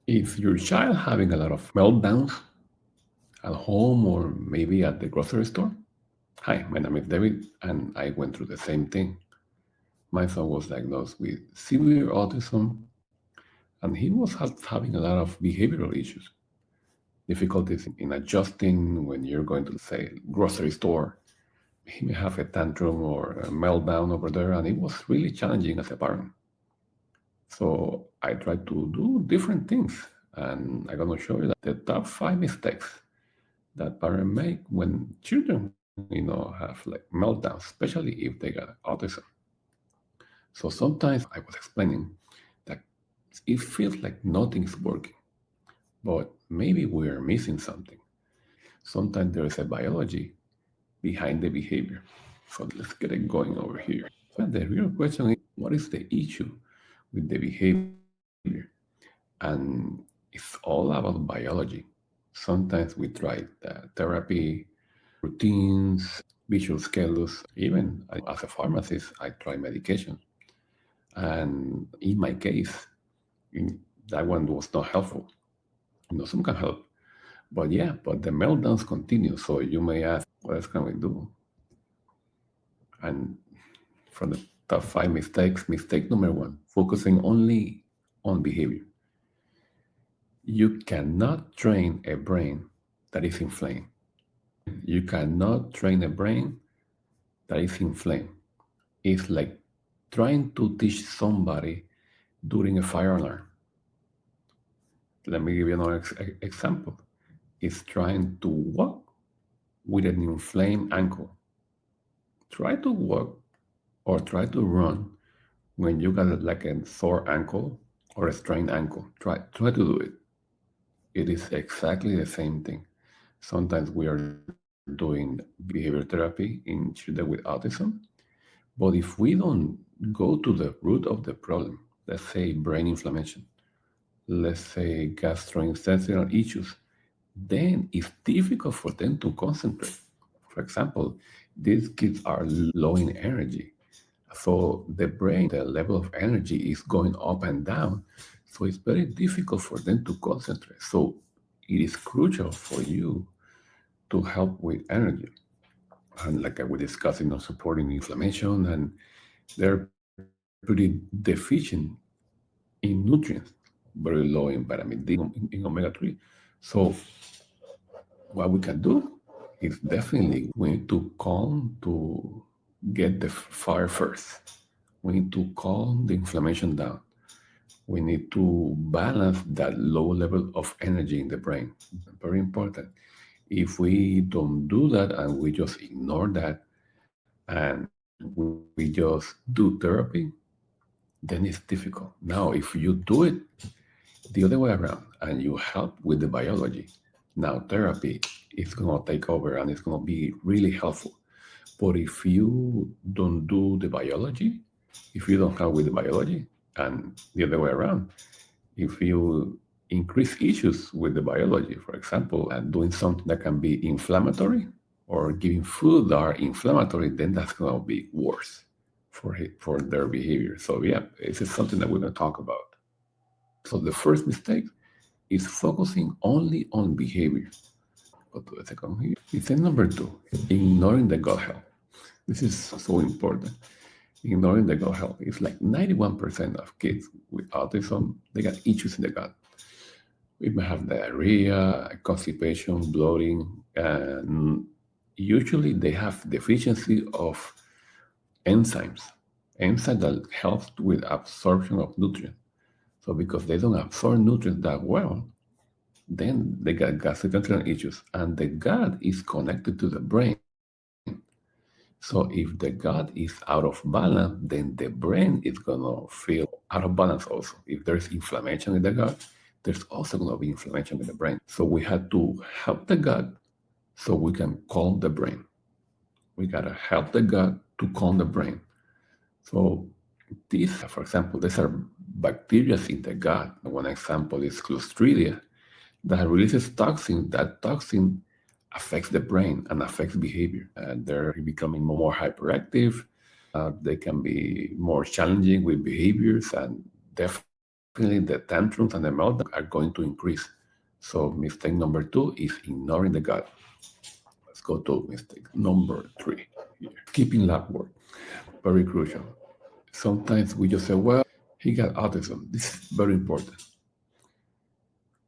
If your child having a lot of meltdowns at home or maybe at the grocery store, hi, my name is David, and I went through the same thing. My son was diagnosed with severe autism, and he was having a lot of behavioral issues, difficulties in adjusting when you're going to, say, grocery store. He may have a tantrum or a meltdown over there, and it was really challenging as a parent. So I tried to do different things, and I'm gonna show you that the top 5 mistakes that parents make when children, have like meltdowns, especially if they got autism. So sometimes I was explaining that it feels like nothing's working, but maybe we're missing something. Sometimes there is a biology behind the behavior. So let's get it going over here. So the real question is, what is the issue with the behavior? And it's all about biology. Sometimes we try therapy, routines, visual schedules. Even as a pharmacist, I try medication. And in my case, in, that one was not helpful. Some can help. But yeah, but the meltdowns continue. So you may ask, what else can we do? And from the top 5 mistakes, mistake number 1, focusing only on behavior. You cannot train a brain that is inflamed. You cannot train a brain that is inflamed. It's like trying to teach somebody during a fire alarm. Let me give you another example. It's trying to walk with an inflamed ankle. Try to walk or try to run when you got like a sore ankle or a strained ankle. Try to do it. It is exactly the same thing. Sometimes we are doing behavior therapy in children with autism, but if we don't go to the root of the problem, let's say brain inflammation, let's say gastrointestinal issues, then it's difficult for them to concentrate. For example, these kids are low in energy. So the brain, the level of energy is going up and down. So it's very difficult for them to concentrate. So it is crucial for you to help with energy. And like we discussed, supporting inflammation, and they're pretty deficient in nutrients, very low in vitamin D, in omega 3. So what we can do is definitely we need to calm to get the fire first. We need to calm the inflammation down. We need to balance that low level of energy in the brain. Very important. If we don't do that and we just ignore that and we just do therapy, then it's difficult. Now, if you do it the other way around and you help with the biology, now therapy is going to take over and it's going to be really helpful. But if you don't do the biology, if you don't help with the biology, and the other way around, if you increase issues with the biology, for example, and doing something that can be inflammatory or giving food that are inflammatory, then that's going to be worse for their behavior. So yeah, this is something that we're going to talk about. So the first mistake is focusing only on behavior. Go to the second here. Mistake number 2, ignoring the gut health. This is so important. Ignoring the gut health. It's like 91% of kids with autism, they got issues in the gut. We may have diarrhea, constipation, bloating, and usually they have deficiency of enzymes, enzymes that help with absorption of nutrients. So because they don't absorb nutrients that well, then they got gastrointestinal issues, and the gut is connected to the brain. So if the gut is out of balance, then the brain is gonna feel out of balance also. If there's inflammation in the gut, there's also gonna be inflammation in the brain. So we had to help the gut so we can calm the brain. We gotta help the gut to calm the brain. So these, for example, these are bacteria in the gut. One example is Clostridia that releases toxin. That toxin affects the brain and affects behavior. They're becoming more hyperactive. They can be more challenging with behaviors, and definitely the tantrums and the meltdown are going to increase. So mistake number 2 is ignoring the gut. Let's go to mistake number 3 here. Skipping lab work. Very crucial. Sometimes we just say, well, he got autism. This is very important.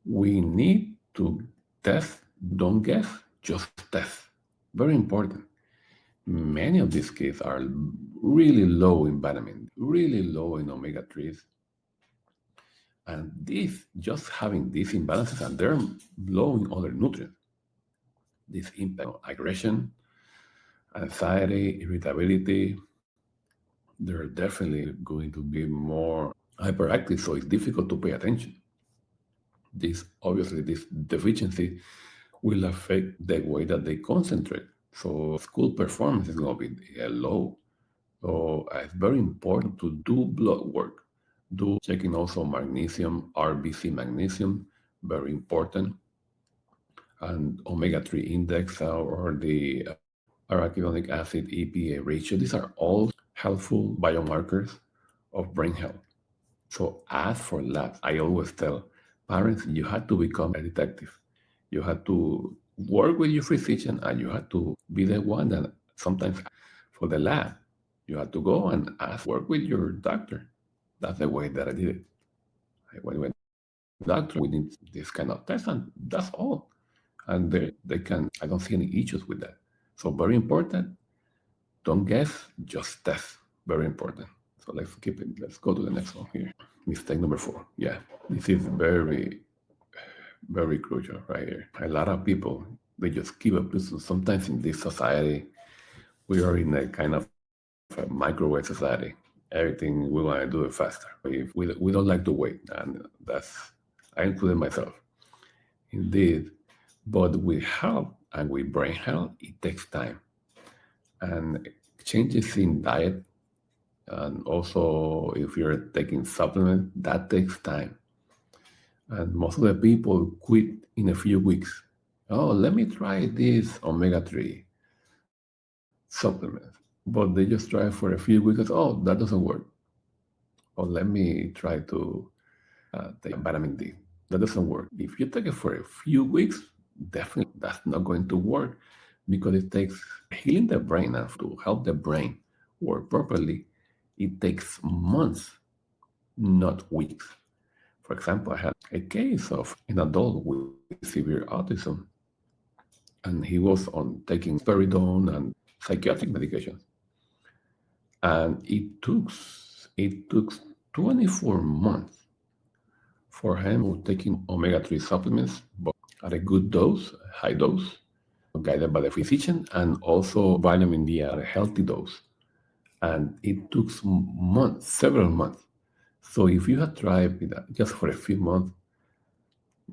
We need to test, don't guess, just test. Very important. Many of these kids are really low in vitamin, really low in omega 3s. And this, just having these imbalances, and they're low in other nutrients, this impact on aggression, anxiety, irritability, they're definitely going to be more hyperactive, so it's difficult to pay attention. This deficiency will affect the way that they concentrate. So school performance is going to be low. So it's very important to do blood work. Do checking also magnesium, RBC magnesium, very important, and omega-3 index or the arachidonic acid EPA ratio. These are all helpful biomarkers of brain health. So as for labs, I always tell parents, you have to become a detective. You have to work with your physician and you have to be the one that sometimes for the lab, you have to go and ask, work with your doctor. That's the way that I did it. I went with the doctor, we need this kind of test, and that's all. And they can, I don't see any issues with that. So very important, don't guess, just test. Very important. So let's keep it. Let's go to the next one here. Mistake number 4. Yeah, this is very, very crucial right here. A lot of people, they just give up. Sometimes in this society, we are in a kind of a microwave society. Everything we want to do it faster. We don't like to wait, and that's I included myself. Indeed, but with health and with brain health, it takes time. And changes in diet, and also if you're taking supplements, that takes time. And most of the people quit in a few weeks. Oh, let me try this omega-3 supplement. But they just try for a few weeks. Oh, that doesn't work. Or let me try to take vitamin D. That doesn't work. If you take it for a few weeks, definitely that's not going to work because it takes healing the brain and to help the brain work properly, it takes months, not weeks. For example, I had a case of an adult with severe autism, and he was on taking risperidone and psychiatric medications. And it took 24 months for him taking omega-3 supplements, but at a good dose, high dose, guided by the physician, and also vitamin D at a healthy dose. And it took months, several months. So if you have tried it just for a few months,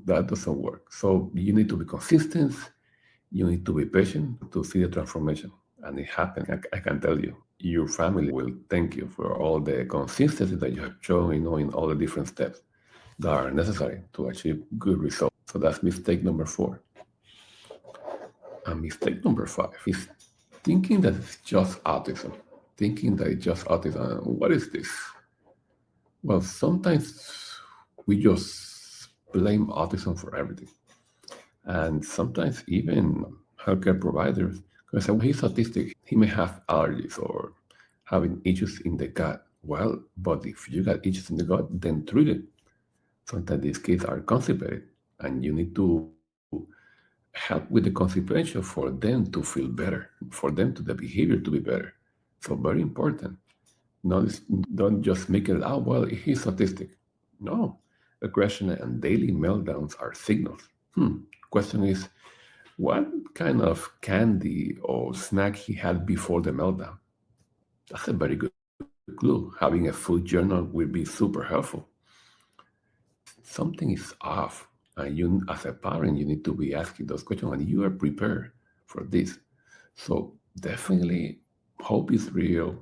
that doesn't work. So you need to be consistent. You need to be patient to see the transformation. And it happened. I can tell you, your family will thank you for all the consistency that you have shown, in all the different steps that are necessary to achieve good results. So that's mistake number 4. And mistake number 5 is thinking that it's just autism. Thinking that it's just autism. What is this? Well, sometimes we just blame autism for everything. And sometimes even healthcare providers can say, well, he's autistic. He may have allergies or having issues in the gut. Well, but if you got issues in the gut, then treat it. Sometimes these kids are constipated, and you need to help with the constipation for them to feel better, for them to the behavior to be better. So very important. Not, don't just make it, oh, well, he's autistic. No, aggression and daily meltdowns are signals. Question is, what kind of candy or snack he had before the meltdown? That's a very good clue. Having a food journal will be super helpful. Something is off, and you, as a parent, you need to be asking those questions, and you are prepared for this. So definitely, hope is real,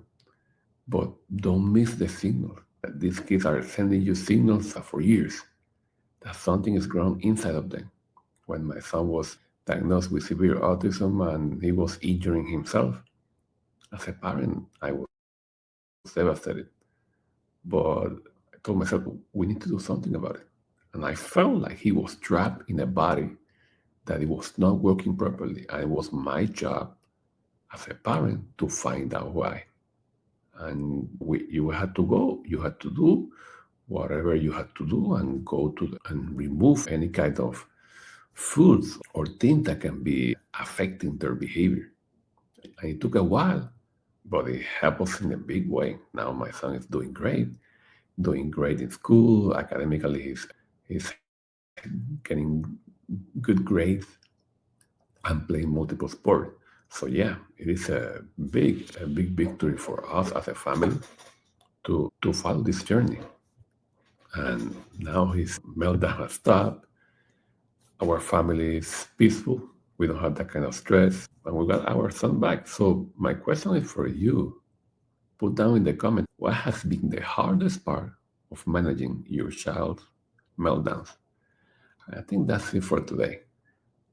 but don't miss the signal. These kids are sending you signals for years that something is growing inside of them. When my son was diagnosed with severe autism and he was injuring himself, as a parent, I was devastated. But told myself, we need to do something about it. And I felt like he was trapped in a body that it was not working properly. And it was my job as a parent to find out why. And you had to go, you had to do whatever you had to do and go to and remove any kind of foods or things that can be affecting their behavior. And it took a while, but it helped us in a big way. Now my son is doing great in school. Academically, he's getting good grades and playing multiple sports. So yeah, it is a big victory for us as a family to follow this journey. And now his meltdown has stopped. Our family is peaceful. We don't have that kind of stress, and we got our son back. So my question is for you. Put down in the comments what has been the hardest part of managing your child's meltdowns. I think that's it for today.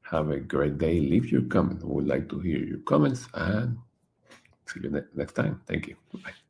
Have a great day. Leave your comment. We would like to hear your comments and see you next time. Thank you. Bye.